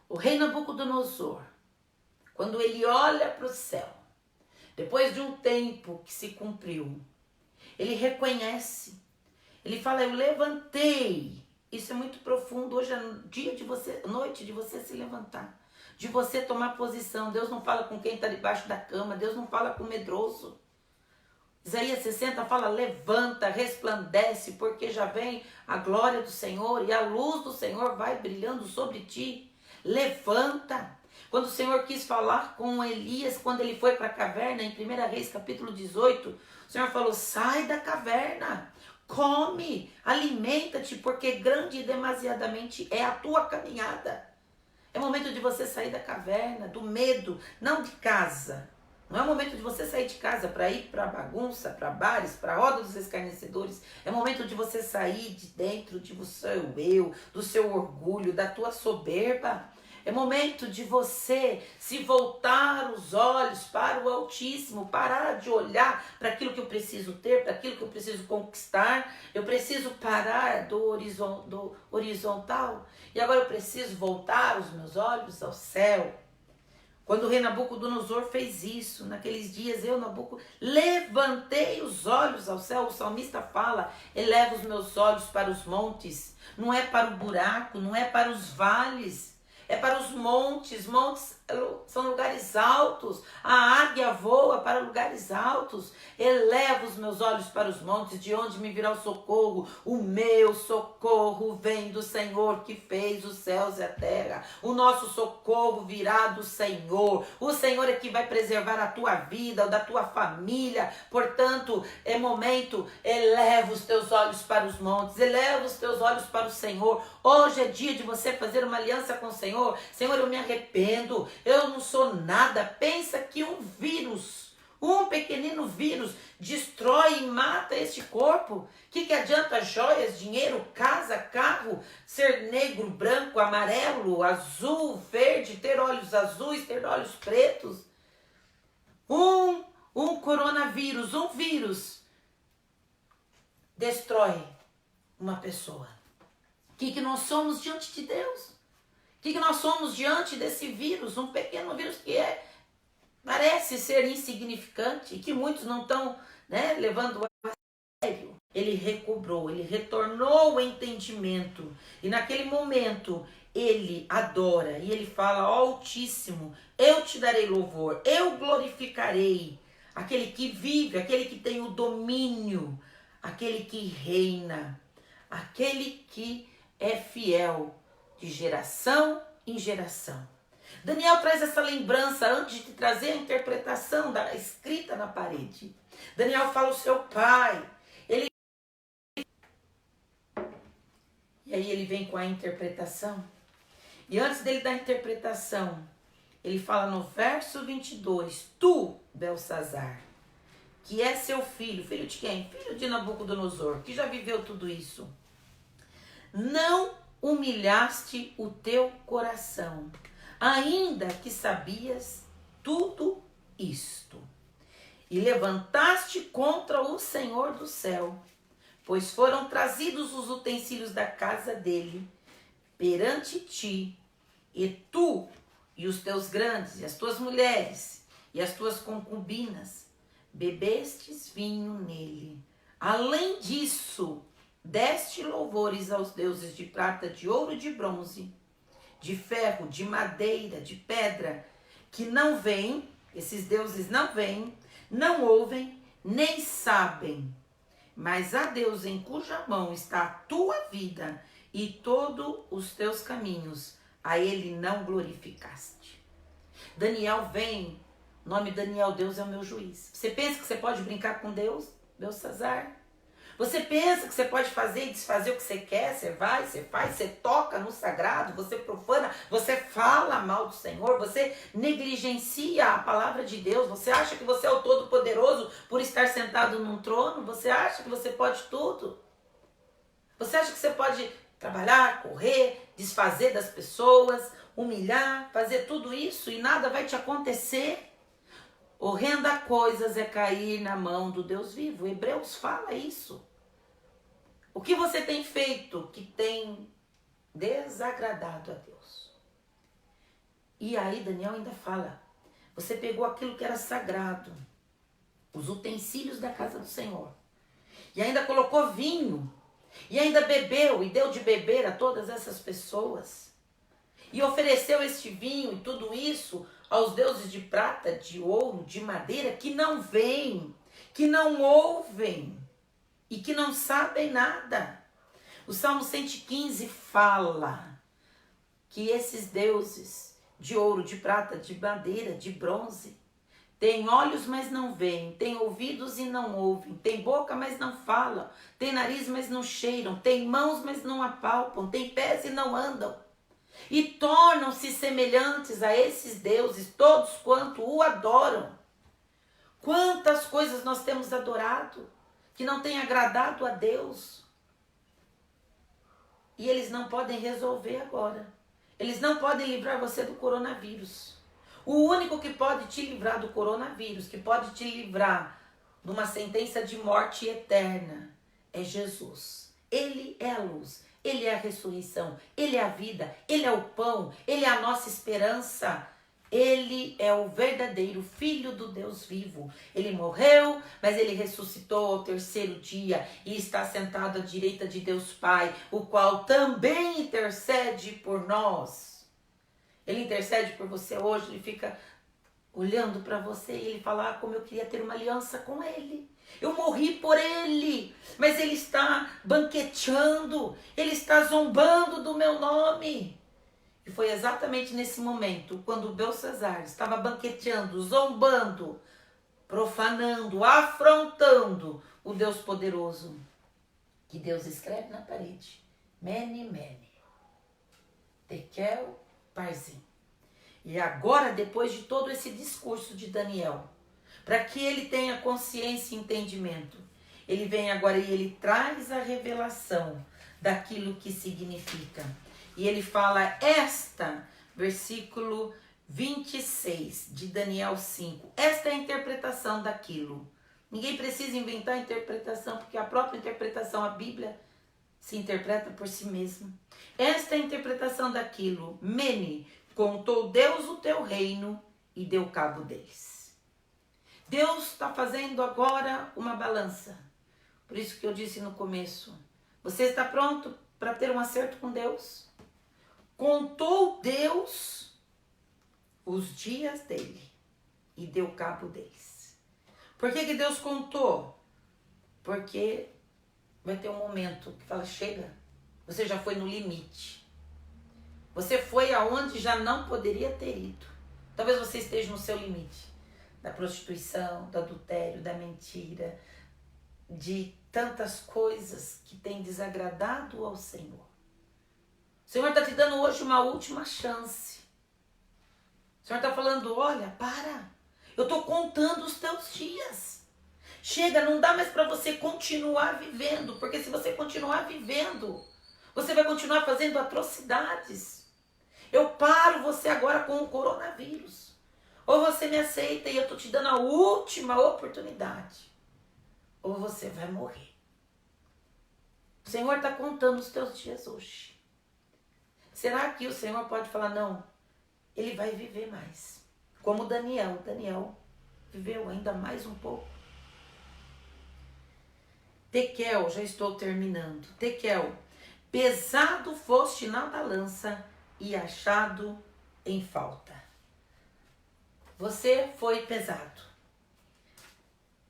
O rei Nabucodonosor, quando ele olha para o céu, depois de um tempo que se cumpriu, ele reconhece, ele fala, eu levantei. Isso é muito profundo. Hoje é dia de você, noite de você se levantar, de você tomar posição. Deus não fala com quem está debaixo da cama, Deus não fala com o medroso. Isaías 60 fala, levanta, resplandece, porque já vem a glória do Senhor e a luz do Senhor vai brilhando sobre ti. Levanta. Quando o Senhor quis falar com Elias, quando ele foi para a caverna, em 1 Reis capítulo 18, o Senhor falou, sai da caverna, come, alimenta-te, porque grande e demasiadamente é a tua caminhada. É momento de você sair da caverna, do medo, não de casa. Não é momento de você sair de casa para ir para bagunça, para bares, para a roda dos escarnecedores. É momento de você sair de dentro de seu eu, do seu orgulho, da tua soberba. É momento de você se voltar os olhos para o Altíssimo, parar de olhar para aquilo que eu preciso ter, para aquilo que eu preciso conquistar. Eu preciso parar do horizontal e agora eu preciso voltar os meus olhos ao céu. Quando o rei Nabucodonosor fez isso, naqueles dias eu, Nabucodonosor, levantei os olhos ao céu. O salmista fala, eleva os meus olhos para os montes. Não é para o buraco, não é para os vales. É para os montes. Montes são lugares altos. A águia voa para lugares altos. Elevo os meus olhos para os montes, de onde me virá o socorro. O meu socorro vem do Senhor que fez os céus e a terra. O nosso socorro virá do Senhor. O Senhor é que vai preservar a tua vida, da tua família. Portanto, é momento, eleva os teus olhos para os montes. Eleva os teus olhos para o Senhor. Hoje é dia de você fazer uma aliança com o Senhor. Senhor, eu me arrependo. Eu não sou nada. Pensa que um vírus Um pequenino vírus destrói e mata este corpo. O que adianta joias, dinheiro, casa, carro, ser negro, branco, amarelo, azul, verde, ter olhos azuis, ter olhos pretos? Um coronavírus, um vírus destrói uma pessoa. O que nós somos diante de Deus? O que nós somos diante desse vírus? Um pequeno vírus que parece ser insignificante e que muitos não estão, levando a sério. Ele recobrou, ele retornou o entendimento. E naquele momento ele adora e ele fala: ó Altíssimo, eu te darei louvor, eu glorificarei aquele que vive, aquele que tem o domínio, aquele que reina, aquele que é fiel de geração em geração. Daniel traz essa lembrança antes de trazer a interpretação da escrita na parede. Daniel fala o seu pai. E aí ele vem com a interpretação. E antes dele dar a interpretação, ele fala no verso 22, tu, Belsazar, que é seu filho, filho de quem? Filho de Nabucodonosor, que já viveu tudo isso. Não humilhaste o teu coração, ainda que sabias tudo isto, e levantaste contra o Senhor do céu, pois foram trazidos os utensílios da casa dele perante ti, e tu e os teus grandes, e as tuas mulheres, e as tuas concubinas, bebestes vinho nele. Além disso, deste louvores aos deuses de prata, de ouro e de bronze, de ferro, de madeira, de pedra, que não veem, esses deuses não veem, não ouvem, nem sabem. Mas a Deus em cuja mão está a tua vida e todos os teus caminhos, a ele não glorificaste. Daniel vem, o nome Daniel, Deus é o meu juiz. Você pensa que você pode brincar com Deus, Belsazar? Você pensa que você pode fazer e desfazer o que você quer? Você vai, você faz, você toca no sagrado, você profana, você fala mal do Senhor, você negligencia a palavra de Deus, você acha que você é o Todo-Poderoso por estar sentado num trono? Você acha que você pode tudo? Você acha que você pode trabalhar, correr, desfazer das pessoas, humilhar, fazer tudo isso e nada vai te acontecer? Horrenda coisas é cair na mão do Deus vivo. Hebreus fala isso. O que você tem feito que tem desagradado a Deus? E aí Daniel ainda fala, você pegou aquilo que era sagrado, os utensílios da casa do Senhor, e ainda colocou vinho, e ainda bebeu e deu de beber a todas essas pessoas, e ofereceu este vinho e tudo isso aos deuses de prata, de ouro, de madeira, que não veem, que não ouvem e que não sabem nada. O Salmo 115 fala que esses deuses de ouro, de prata, de madeira, de bronze, têm olhos, mas não veem, têm ouvidos e não ouvem, têm boca, mas não falam, têm nariz, mas não cheiram, têm mãos, mas não apalpam, têm pés e não andam. E tornam-se semelhantes a esses deuses, todos quanto o adoram. Quantas coisas nós temos adorado, que não tem agradado a Deus. E eles não podem resolver agora. Eles não podem livrar você do coronavírus. O único que pode te livrar do coronavírus, que pode te livrar de uma sentença de morte eterna, é Jesus. Ele é a luz. Ele é a ressurreição, Ele é a vida, Ele é o pão, Ele é a nossa esperança. Ele é o verdadeiro Filho do Deus vivo. Ele morreu, mas Ele ressuscitou ao terceiro dia e está sentado à direita de Deus Pai, o qual também intercede por nós. Ele intercede por você hoje, Ele fica olhando para você e Ele fala, como eu queria ter uma aliança com Ele. Eu morri por ele, mas ele está banqueteando, ele está zombando do meu nome. E foi exatamente nesse momento, quando Belsazar estava banqueteando, zombando, profanando, afrontando o Deus poderoso, que Deus escreve na parede, Mene, Mene, Tekel, Parsim. E agora, depois de todo esse discurso de Daniel, para que ele tenha consciência e entendimento. Ele vem agora e ele traz a revelação daquilo que significa. E ele fala versículo 26 de Daniel 5. Esta é a interpretação daquilo. Ninguém precisa inventar a interpretação, porque a própria interpretação, a Bíblia, se interpreta por si mesma. Esta é a interpretação daquilo. Mene, contou Deus o teu reino e deu cabo deles. Deus está fazendo agora uma balança. Por isso que eu disse no começo. Você está pronto para ter um acerto com Deus? Contou Deus os dias dele e deu cabo deles. Por que Deus contou? Porque vai ter um momento que fala, chega, você já foi no limite. Você foi aonde já não poderia ter ido. Talvez você esteja no seu limite. Da prostituição, do adultério, da mentira, de tantas coisas que têm desagradado ao Senhor. O Senhor está te dando hoje uma última chance. O Senhor está falando, olha, para. Eu estou contando os teus dias. Chega, não dá mais para você continuar vivendo. Porque se você continuar vivendo, você vai continuar fazendo atrocidades. Eu paro você agora com o coronavírus. Ou você me aceita e eu estou te dando a última oportunidade. Ou você vai morrer. O Senhor está contando os teus dias hoje. Será que o Senhor pode falar, não, ele vai viver mais? Como Daniel. Daniel viveu ainda mais um pouco. Tekel, já estou terminando. Tekel, pesado foste na balança e achado em falta. Você foi pesado.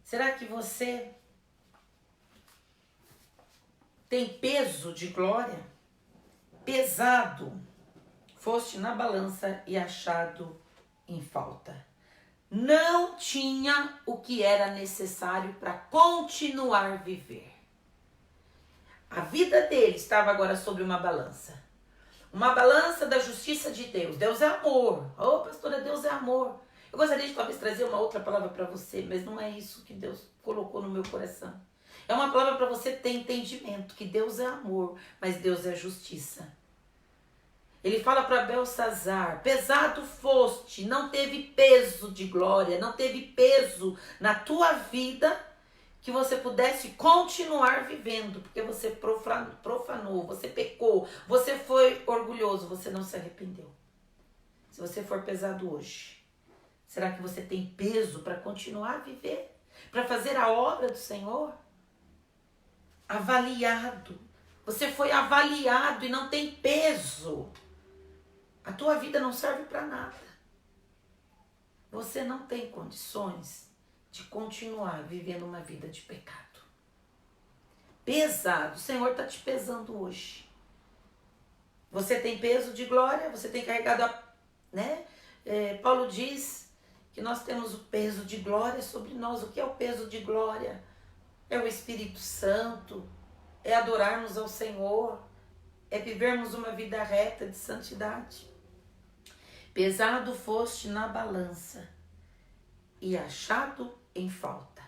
Será que você tem peso de glória? Pesado foste na balança e achado em falta. Não tinha o que era necessário para continuar a viver. A vida dele estava agora sobre uma balança. Uma balança da justiça de Deus. Deus é amor. Ô, pastora, Deus é amor. Eu gostaria de talvez trazer uma outra palavra para você, mas não é isso que Deus colocou no meu coração. É uma palavra para você ter entendimento, que Deus é amor, mas Deus é justiça. Ele fala para Belsazar, pesado foste, não teve peso de glória, não teve peso na tua vida que você pudesse continuar vivendo, porque você profanou, você pecou, você foi orgulhoso, você não se arrependeu. Se você for pesado hoje, será que você tem peso para continuar a viver? Para fazer a obra do Senhor? Avaliado. Você foi avaliado e não tem peso. A tua vida não serve para nada. Você não tem condições de continuar vivendo uma vida de pecado. Pesado. O Senhor está te pesando hoje. Você tem peso de glória, você tem carregado né? Paulo diz que nós temos o peso de glória sobre nós. O que é o peso de glória? É o Espírito Santo, é adorarmos ao Senhor, é vivermos uma vida reta de santidade. Pesado foste na balança e achado em falta.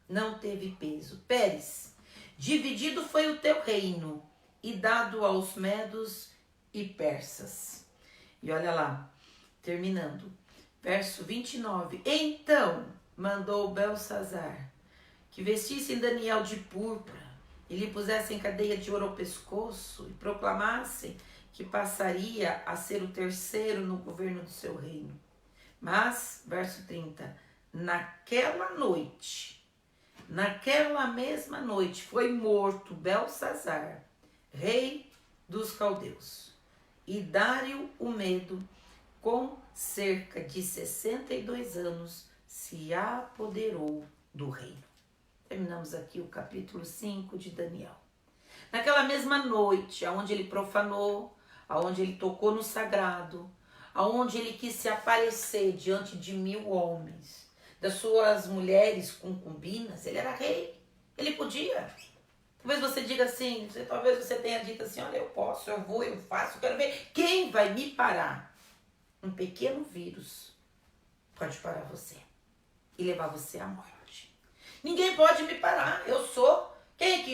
Não teve peso. Pérez, dividido foi o teu reino e dado aos medos e persas. E olha lá, terminando, verso 29. Então mandou Belsazar que vestissem Daniel de púrpura e lhe pusessem cadeia de ouro ao pescoço e proclamassem que passaria a ser o terceiro no governo do seu reino. Mas, verso 30, naquela mesma noite, foi morto Belsazar, rei dos caldeus, e Dário o Medo, com cerca de 62 anos, se apoderou do reino. Terminamos aqui o capítulo 5 de Daniel. Naquela mesma noite, onde ele profanou, onde ele tocou no sagrado, onde ele quis se aparecer diante de 1000 homens, das suas mulheres concubinas, ele era rei, ele podia. Talvez você diga assim, talvez você tenha dito assim, olha, eu posso, eu vou, eu faço, eu quero ver. Quem vai me parar? Um pequeno vírus pode parar você. e levar você à morte. Ninguém pode me parar, eu sou. Quem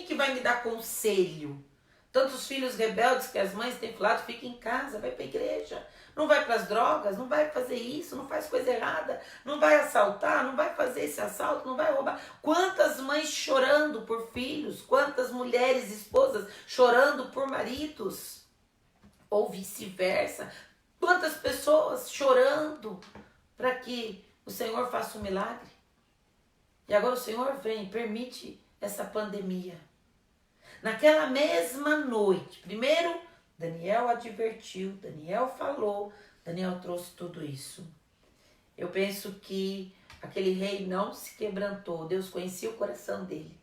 que vai me dar conselho? Tantos filhos rebeldes que as mães têm falado, fica em casa, vai para a igreja, não vai para as drogas, não vai fazer isso, não faz coisa errada, não vai assaltar, não vai fazer esse assalto, não vai roubar. Quantas mães chorando por filhos, quantas mulheres, esposas chorando por maridos, ou vice-versa. Quantas pessoas chorando para que o Senhor faça um milagre. E agora o Senhor vem, permite essa pandemia. Naquela mesma noite, primeiro Daniel advertiu, Daniel falou, Daniel trouxe tudo isso. Eu penso que aquele rei não se quebrantou, Deus conhecia o coração dele.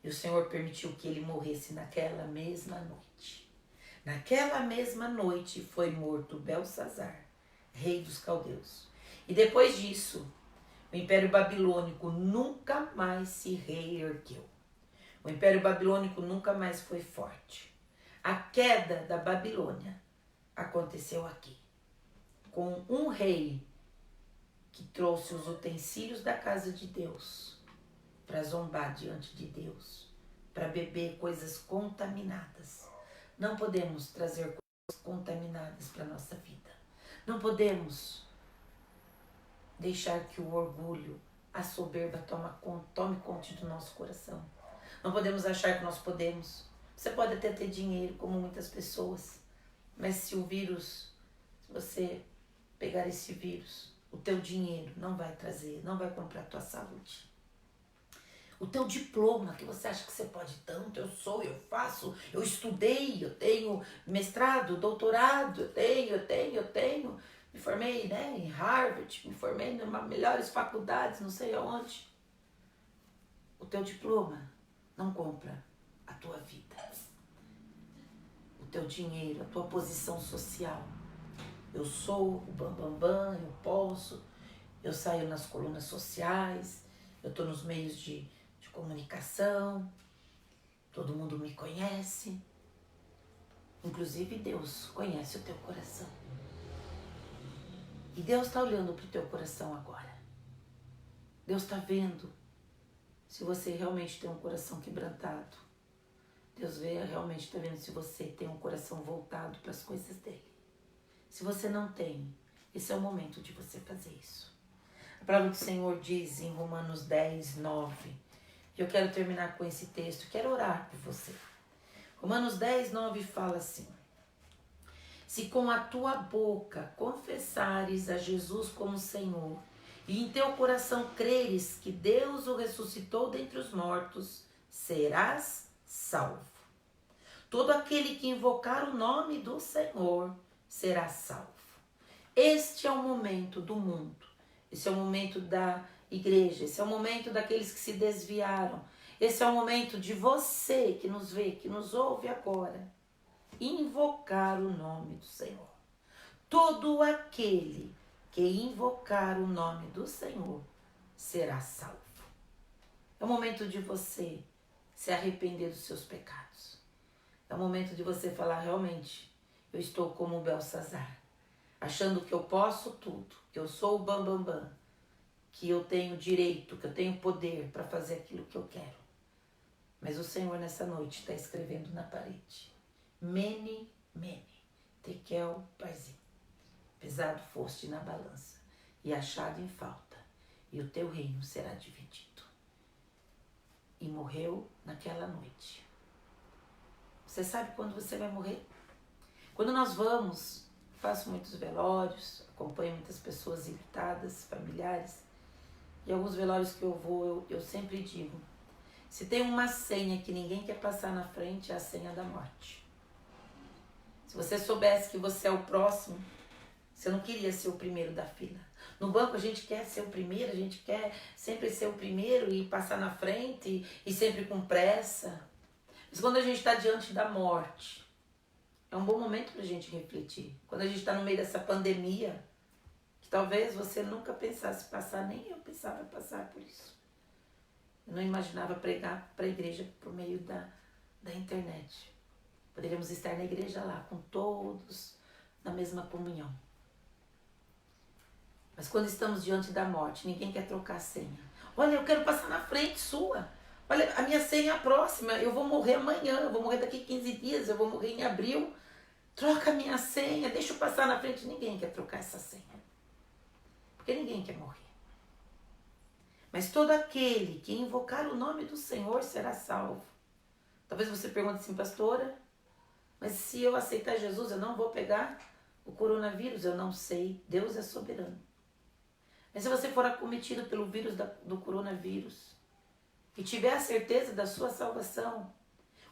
E o Senhor permitiu que ele morresse naquela mesma noite. Naquela mesma noite foi morto Belsazar, rei dos caldeus. E depois disso, o Império Babilônico nunca mais se reergueu. O Império Babilônico nunca mais foi forte. A queda da Babilônia aconteceu aqui, com um rei que trouxe os utensílios da casa de Deus para zombar diante de Deus, para beber coisas contaminadas. Não podemos trazer coisas contaminadas para a nossa vida. Não podemos deixar que o orgulho, a soberba tome conta do nosso coração. Não podemos achar que nós podemos. Você pode até ter dinheiro, como muitas pessoas, mas se o vírus, se você pegar esse vírus, o teu dinheiro não vai trazer, não vai comprar a tua saúde. O teu diploma, que você acha que você pode tanto, eu faço, eu estudei, eu tenho mestrado, doutorado, eu tenho. Me formei, em Harvard, me formei em uma melhores faculdades, não sei aonde. O teu diploma não compra a tua vida. O teu dinheiro, a tua posição social. Eu sou o bambambam, eu posso, eu saio nas colunas sociais, eu estou nos meios de comunicação, todo mundo me conhece. Inclusive Deus conhece o teu coração. E Deus está olhando para o teu coração agora. Deus está vendo se você realmente tem um coração quebrantado. Deus realmente está vendo se você tem um coração voltado para as coisas dele. Se você não tem, esse é o momento de você fazer isso. A palavra do Senhor diz em Romanos 10, 9. E eu quero terminar com esse texto, quero orar por você. Romanos 10, 9 fala assim: se com a tua boca confessares a Jesus como Senhor, e em teu coração creres que Deus o ressuscitou dentre os mortos, serás salvo. Todo aquele que invocar o nome do Senhor será salvo. Este é o momento do mundo, esse é o momento da igreja, esse é o momento daqueles que se desviaram, esse é o momento de você que nos vê, que nos ouve agora, invocar o nome do Senhor. Todo aquele que invocar o nome do Senhor será salvo. É o momento de você se arrepender dos seus pecados. É o momento de você falar: realmente, eu estou como o Belsazar, achando que eu posso tudo, que eu sou o bambambam, que eu tenho direito, que eu tenho poder para fazer aquilo que eu quero. Mas o Senhor nessa noite está escrevendo na parede: Mene, mene, tekel, parsim. Pesado foste na balança e achado em falta, e o teu reino será dividido. E morreu naquela noite. Você sabe quando você vai morrer? Quando nós vamos, faço muitos velórios, acompanho muitas pessoas enlutadas, familiares, e alguns velórios que eu vou, eu sempre digo: se tem uma senha que ninguém quer passar na frente, é a senha da morte. Se você soubesse que você é o próximo, você não queria ser o primeiro da fila. No banco a gente quer ser o primeiro, a gente quer sempre ser o primeiro e passar na frente e sempre com pressa. Mas quando a gente está diante da morte, é um bom momento para a gente refletir. Quando a gente está no meio dessa pandemia, que talvez você nunca pensasse passar, nem eu pensava passar por isso. Eu não imaginava pregar para a igreja por meio da internet. Poderíamos estar na igreja lá, com todos na mesma comunhão. Mas quando estamos diante da morte, ninguém quer trocar a senha. Olha, eu quero passar na frente sua. Olha, a minha senha é a próxima. Eu vou morrer amanhã, eu vou morrer daqui 15 dias, eu vou morrer em abril. Troca a minha senha, deixa eu passar na frente. Ninguém quer trocar essa senha. Porque ninguém quer morrer. Mas todo aquele que invocar o nome do Senhor será salvo. Talvez você pergunte assim, pastora, mas se eu aceitar Jesus, eu não vou pegar o coronavírus? Eu não sei. Deus é soberano. Mas se você for acometido pelo vírus do coronavírus e tiver a certeza da sua salvação,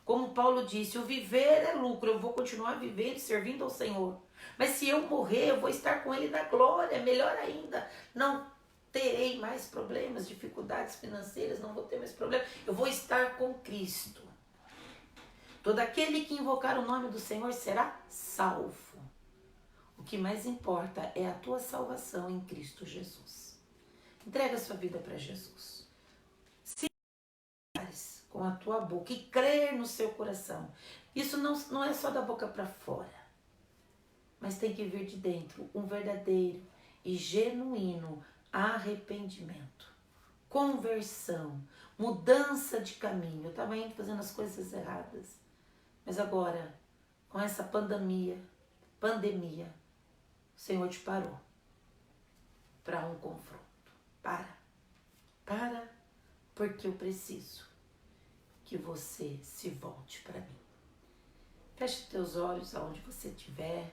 como Paulo disse, o viver é lucro, eu vou continuar vivendo, servindo ao Senhor. Mas se eu morrer, eu vou estar com Ele na glória, melhor ainda. Não terei mais problemas, dificuldades financeiras, não vou ter mais problemas. Eu vou estar com Cristo. Todo aquele que invocar o nome do Senhor será salvo. O que mais importa é a tua salvação em Cristo Jesus. Entrega a sua vida para Jesus. Se com a tua boca e crer no seu coração. Isso não é só da boca para fora, mas tem que vir de dentro um verdadeiro e genuíno arrependimento, conversão, mudança de caminho. Eu estava indo fazendo as coisas erradas, mas agora, com essa pandemia, o Senhor te parou para um confronto. Para, porque eu preciso que você se volte para mim. Feche teus olhos aonde você estiver.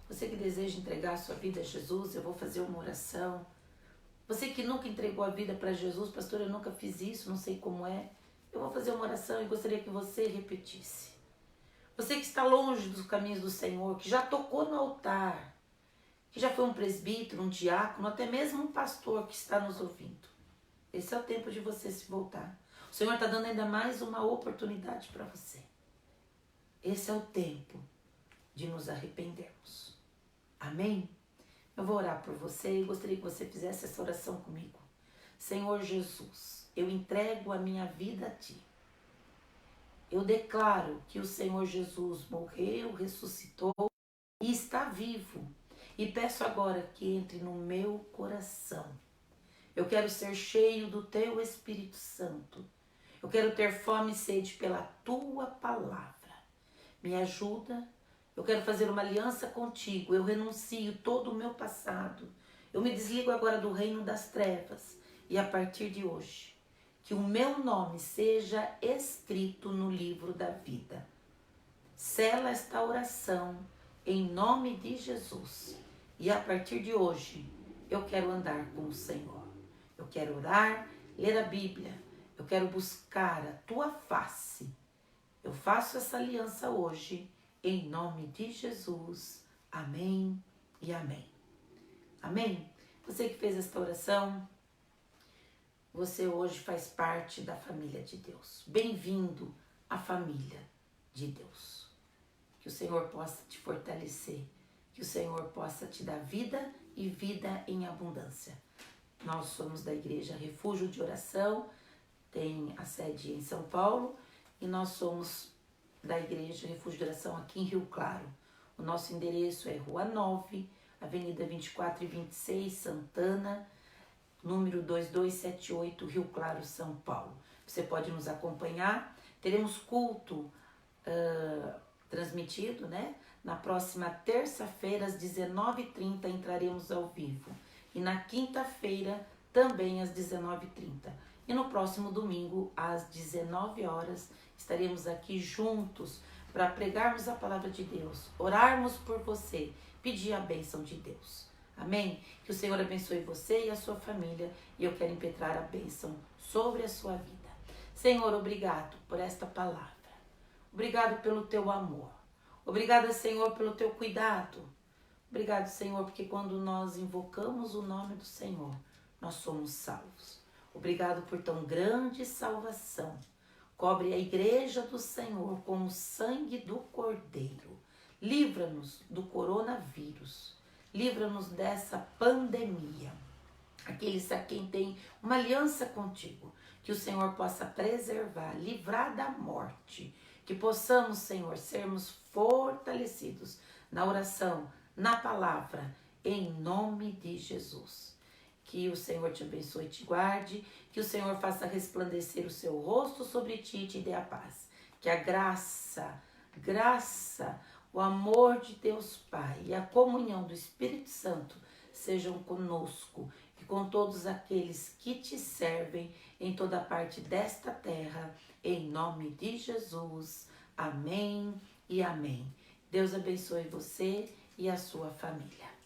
Você que deseja entregar a sua vida a Jesus, eu vou fazer uma oração. Você que nunca entregou a vida para Jesus, pastor, eu nunca fiz isso, não sei como é. Eu vou fazer uma oração e gostaria que você repetisse. Você que está longe dos caminhos do Senhor, que já tocou no altar, que já foi um presbítero, um diácono, até mesmo um pastor que está nos ouvindo. Esse é o tempo de você se voltar. O Senhor está dando ainda mais uma oportunidade para você. Esse é o tempo de nos arrependermos. Amém? Eu vou orar por você e gostaria que você fizesse essa oração comigo. Senhor Jesus, eu entrego a minha vida a Ti. Eu declaro que o Senhor Jesus morreu, ressuscitou e está vivo. E peço agora que entre no meu coração. Eu quero ser cheio do Teu Espírito Santo. Eu quero ter fome e sede pela Tua palavra. Me ajuda. Eu quero fazer uma aliança contigo. Eu renuncio todo o meu passado. Eu me desligo agora do reino das trevas. E a partir de hoje, que o meu nome seja escrito no livro da vida. Sela esta oração em nome de Jesus. E a partir de hoje, eu quero andar com o Senhor. Eu quero orar, ler a Bíblia. Eu quero buscar a Tua face. Eu faço essa aliança hoje, em nome de Jesus. Amém e amém. Amém? Você que fez esta oração, você hoje faz parte da família de Deus. Bem-vindo à família de Deus. Que o Senhor possa te fortalecer. Que o Senhor possa te dar vida e vida em abundância. Nós somos da Igreja Refúgio de Oração, tem a sede em São Paulo, e nós somos da Igreja Refúgio de Oração aqui em Rio Claro. O nosso endereço é Rua 9, Avenida 24 e 26, Santana, número 2278, Rio Claro, São Paulo. Você pode nos acompanhar. Teremos culto transmitido, né? Na próxima terça-feira, às 19h30, entraremos ao vivo. E na quinta-feira, também às 19h30. E no próximo domingo, às 19 horas, estaremos aqui juntos para pregarmos a palavra de Deus, orarmos por você, pedir a bênção de Deus. Amém? Que o Senhor abençoe você e a sua família, e eu quero impetrar a bênção sobre a sua vida. Senhor, obrigado por esta palavra. Obrigado pelo teu amor. Obrigada, Senhor, pelo teu cuidado. Obrigado, Senhor, porque quando nós invocamos o nome do Senhor, nós somos salvos. Obrigado por tão grande salvação. Cobre a igreja do Senhor com o sangue do Cordeiro. Livra-nos do coronavírus. Livra-nos dessa pandemia. Aqueles a quem tem uma aliança contigo, que o Senhor possa preservar, livrar da morte. Que possamos, Senhor, sermos fortalecidos na oração, na palavra, em nome de Jesus. Que o Senhor te abençoe e te guarde, que o Senhor faça resplandecer o seu rosto sobre ti e te dê a paz. Que a graça, o amor de Deus Pai e a comunhão do Espírito Santo sejam conosco e com todos aqueles que te servem em toda parte desta terra, em nome de Jesus. Amém e amém. Deus abençoe você e a sua família.